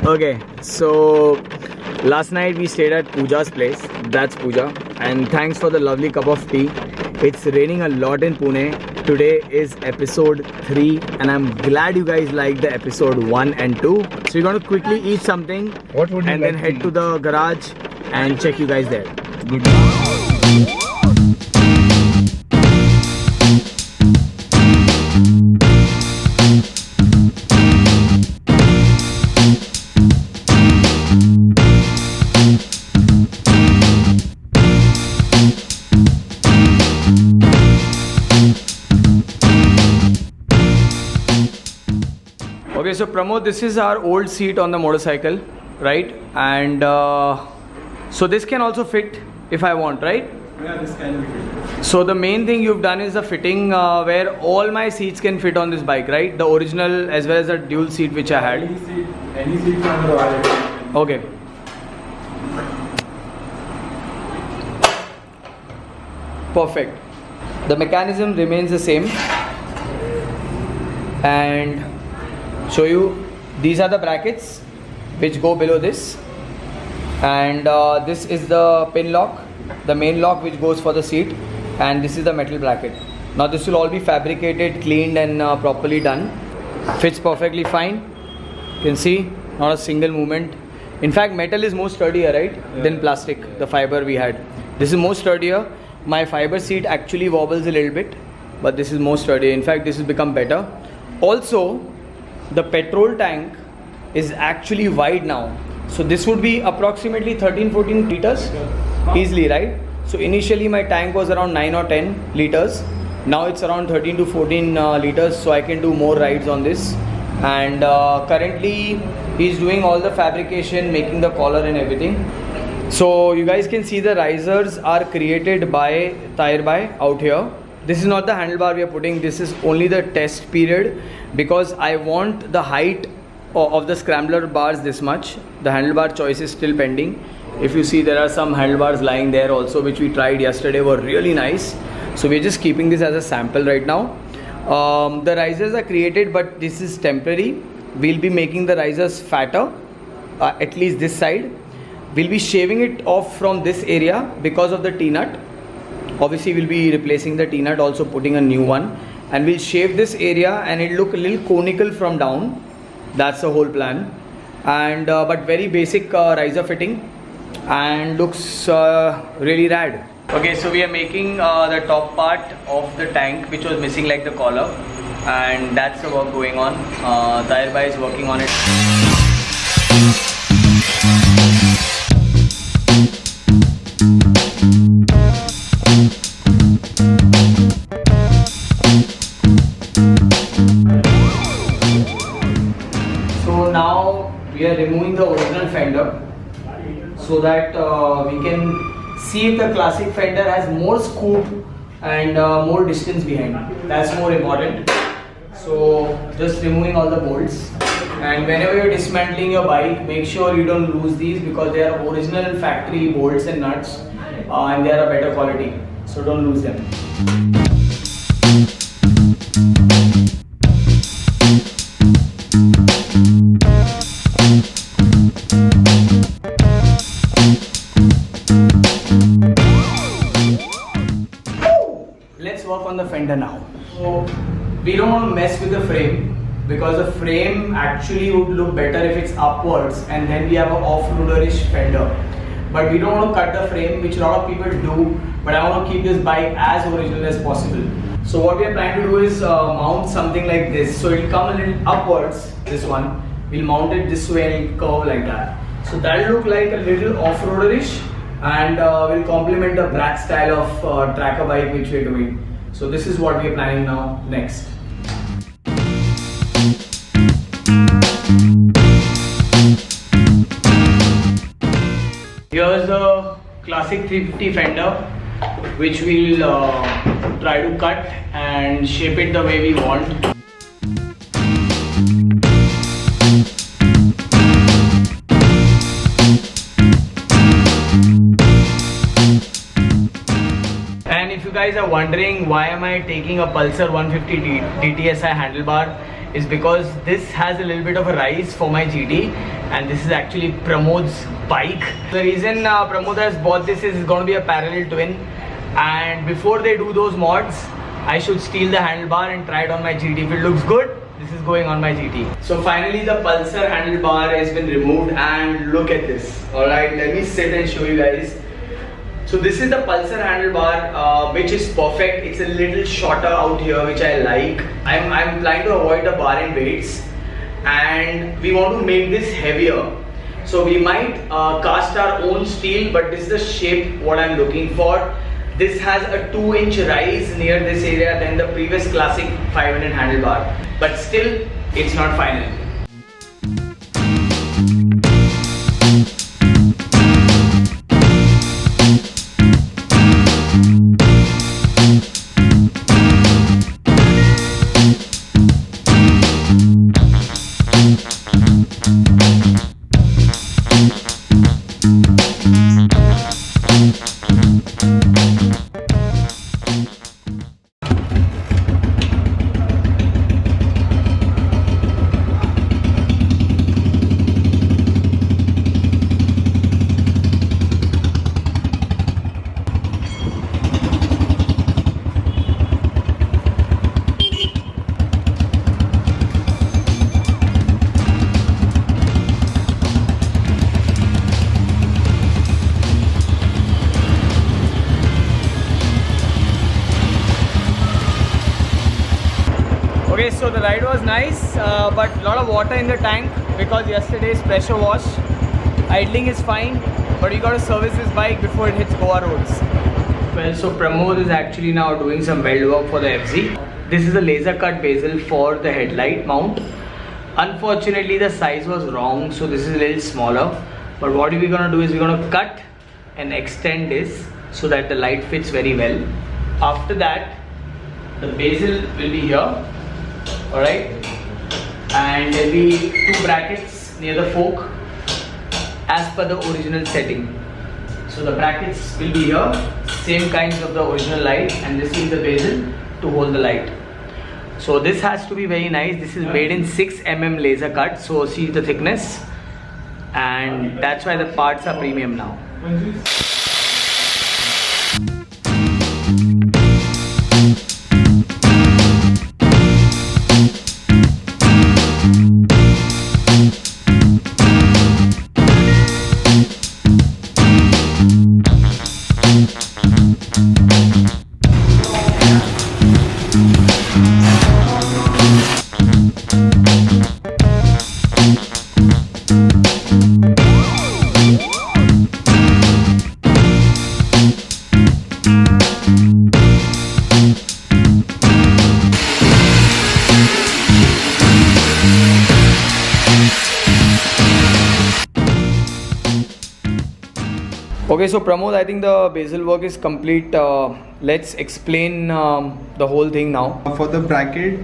Okay, so last night we stayed at Pooja's place. That's Pooja. And thanks for the lovely cup of tea. It's raining a lot in Pune. Today is episode 3 and I'm glad you guys liked the episode 1 and 2. So we're going to quickly eat something and then head to the garage and check you guys there. Good luck. Okay, so Pramod, this is our old seat on the motorcycle, right? And so this can also fit if I want, right? Yeah, this can be fit. So the main thing you've done is the fitting where all my seats can fit on this bike, right? The original as well as the dual seat which I had. Any seat from the Dahayri. Okay. Perfect. The mechanism remains the same. And show you, these are the brackets which go below this. And this is the pin lock, the main lock which goes for the seat. And this is the metal bracket. Now this will all be fabricated, cleaned and properly done. Fits perfectly fine. You can see, not a single movement. In fact, metal is more sturdier, right, than plastic, the fiber we had. This is more sturdier. My fiber seat actually wobbles a little bit, but this is more sturdier. In fact, this has become better. Also, the petrol tank is actually wide now. So this would be approximately 13-14 liters easily, right? So initially my tank was around 9 or 10 liters. Now it's around 13 to 14 liters, so I can do more rides on this. And currently he's doing all the fabrication, making the collar and everything. So you guys can see the risers are created by Dahayri out here. This is not the handlebar we are putting, this is only the test period because I want the height of the scrambler bars this much. The handlebar choice is still pending. If you see, there are some handlebars lying there also which we tried yesterday, were really nice. So we're just keeping this as a sample right now. The risers are created, but this is temporary. We'll be making the risers fatter, at least this side. We'll be shaving it off from this area because of the T-nut. Obviously we'll be replacing the T-nut, also putting a new one, and we'll shave this area and it'll look a little conical from down. That's the whole plan. And but very basic riser fitting and looks really rad. Okay, so we are making the top part of the tank which was missing, like the collar, and that's the work going on. Dahayri is working on it. So now we are removing the original fender so that we can see if the classic fender has more scoop and more distance behind. That's more important. So just removing all the bolts, and whenever you're dismantling your bike, make sure you don't lose these because they are original factory bolts and nuts and they are a better quality, so don't lose them. Let's work on the fender now. So we don't want to mess with the frame because the frame actually would look better if it's upwards and then we have an off-roaderish fender. But we don't want to cut the frame, which a lot of people do, but I want to keep this bike as original as possible. So what we are trying to do is mount something like this. So it will come a little upwards, this one. We'll mount it this way and curve like that. So that will look like a little off-roaderish and will complement the Brat style of tracker bike which we're doing. So this is what we're planning now next. Here's the classic 350 fender which we'll try to cut and shape it the way we want. And if you guys are wondering why am I taking a Pulsar 150 DTSI handlebar, is because this has a little bit of a rise for my GT and this is actually Pramod's bike. The reason Pramod has bought this is it's going to be a parallel twin, and before they do those mods, I should steal the handlebar and try it on my GT. If it looks good, this is going on my GT. So finally the Pulsar handlebar has been removed, and look at this. Alright, let me sit and show you guys. So this is the Pulsar handlebar, which is perfect. It's a little shorter out here, which I like. I'm trying to avoid the bar and weights, and we want to make this heavier. So we might cast our own steel, but this is the shape what I'm looking for. This has a 2-inch rise near this area than the previous classic 500 handlebar, but still it's not final. Okay, so the ride was nice, but a lot of water in the tank because yesterday's pressure wash. Idling is fine, but you got to service this bike before it hits Goa roads. Well, so Pramod is actually now doing some weld work for the FZ. This is a laser cut bezel for the headlight mount. Unfortunately, the size was wrong, so this is a little smaller. But what we're going to do is we're going to cut and extend this so that the light fits very well. After that, the bezel will be here. Alright, and there will be 2 brackets near the fork as per the original setting. So the brackets will be here, same kinds of the original light, and this is the bezel to hold the light. So this has to be very nice. This is made in 6mm laser cut, so see the thickness, and that's why the parts are premium now. Okay, so Pramod, I think the bezel work is complete. Let's explain the whole thing now. For the bracket,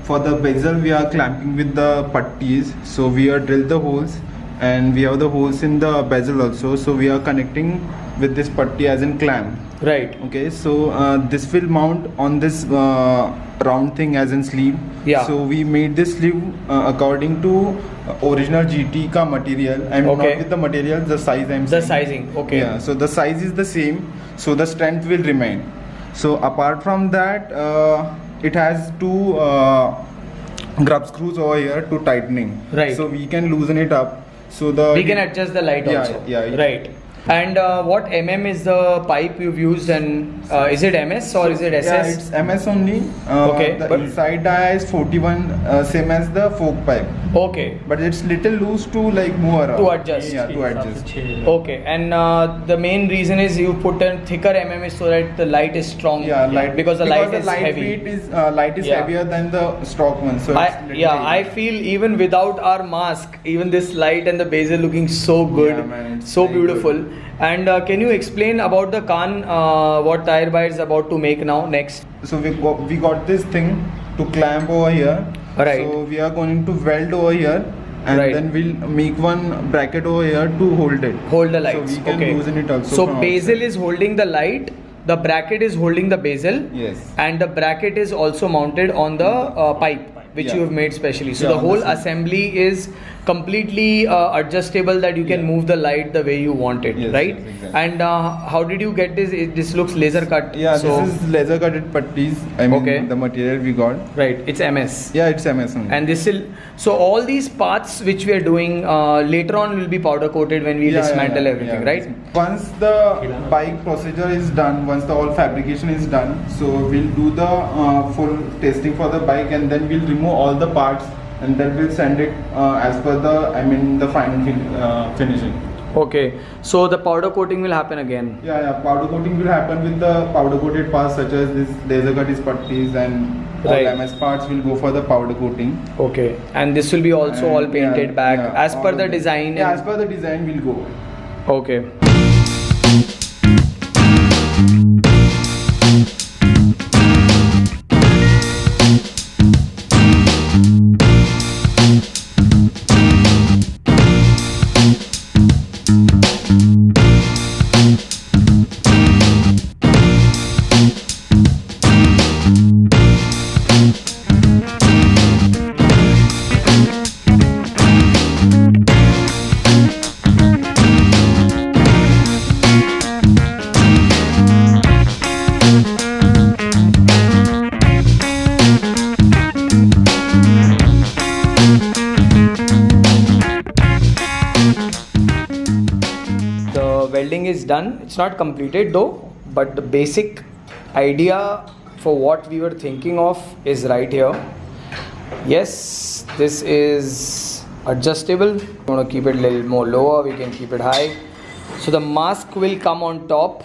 for the bezel, we are clamping with the putties. So we are drilled the holes, and we have the holes in the bezel also. So we are connecting with this putty as in clamp. Right. Okay, so this will mount on this round thing as in sleeve. Yeah. So we made this sleeve according to original GT ka material. I'm Okay. not with the material, the size I'm The saying. sizing, okay. Yeah, so the size is the same, so the strength will remain. So apart from that, it has 2 grub screws over here to tightening. Right. So we can loosen it up. So We can adjust the light Yeah, also. yeah. Right. And what mm is the pipe you've used, and is it MS or is it SS? Yeah, it's MS only. Okay, The but- inside dia is 41, same as the fork pipe. Okay. But it's little loose to like move around. To adjust. Yeah, to adjust. Okay, and the main reason is you put a thicker mm so that the light is strong. Yeah, light because the light is light heavy. weight is light is Yeah. heavier than the stock one. So it's little I heavy. feel even without our mask, even this light and the bezel looking so good, Yeah, man, it's so very beautiful. good. And can you explain about the Khan, what Dahayri is about to make now next? So we got this thing to clamp over here. Right. So we are going to weld over here, and Right. then we'll make one bracket over here to hold it. Hold the lights. So we can okay. loosen it also. So from bezel outside. is holding the light, the bracket is holding the bezel, Yes. and the bracket is also mounted on the pipe which Yeah. you have made specially. So Yeah, the whole that's it. assembly is completely adjustable, that you can move the light the way you want it, Yes, right? yes, exactly. And how did you get this? This looks laser cut. Yeah, so, this is laser cutted putties. I mean, Okay. the material we got. right. It's MS. Yeah, it's Amazon. And this will, so all these parts which we are doing later on will be powder coated when we dismantle everything, right? Once the bike procedure is done, once the all fabrication is done, so we'll do the full testing for the bike, and then we'll remove all the parts, and then we'll send it as per the final finishing. Okay, so the powder coating will happen again. Yeah, powder coating will happen with the powder coated parts such as this laser cut is putties, and all Right. MS parts will go for the powder coating. Okay, and this will be also And, all painted back as all per of the it. design. Yeah, as per the design will go. Okay. The welding is done. It's not completed though, but the basic idea for what we were thinking of is right here. Yes, this is adjustable. We want to keep it a little more lower, we can keep it high. So the mask will come on top,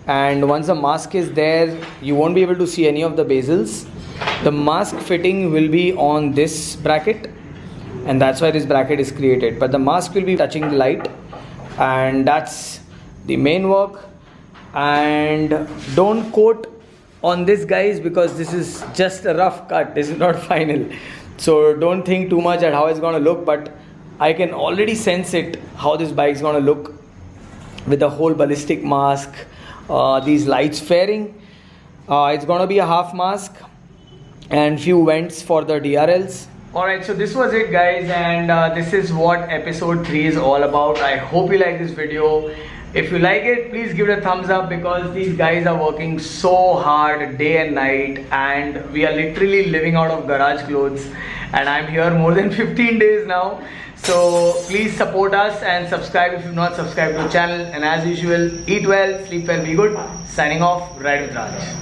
and once the mask is there, you won't be able to see any of the bezels. The mask fitting will be on this bracket, and that's why this bracket is created, but the mask will be touching the light, and that's the main work. And don't quote on this, guys, because this is just a rough cut, this is not final, so don't think too much at how it's going to look, but I can already sense it, how this bike is going to look with the whole ballistic mask, these lights fairing. It's going to be a half mask and few vents for the DRLs. Alright, so this was it, guys, and this is what episode 3 is all about. I hope you like this video. If you like it, please give it a thumbs up, because these guys are working so hard day and night, and we are literally living out of garage clothes, and I'm here more than 15 days now. So please support us and subscribe if you've not subscribed to the channel, and as usual, eat well, sleep well, be good. Signing off, Ride with Raj.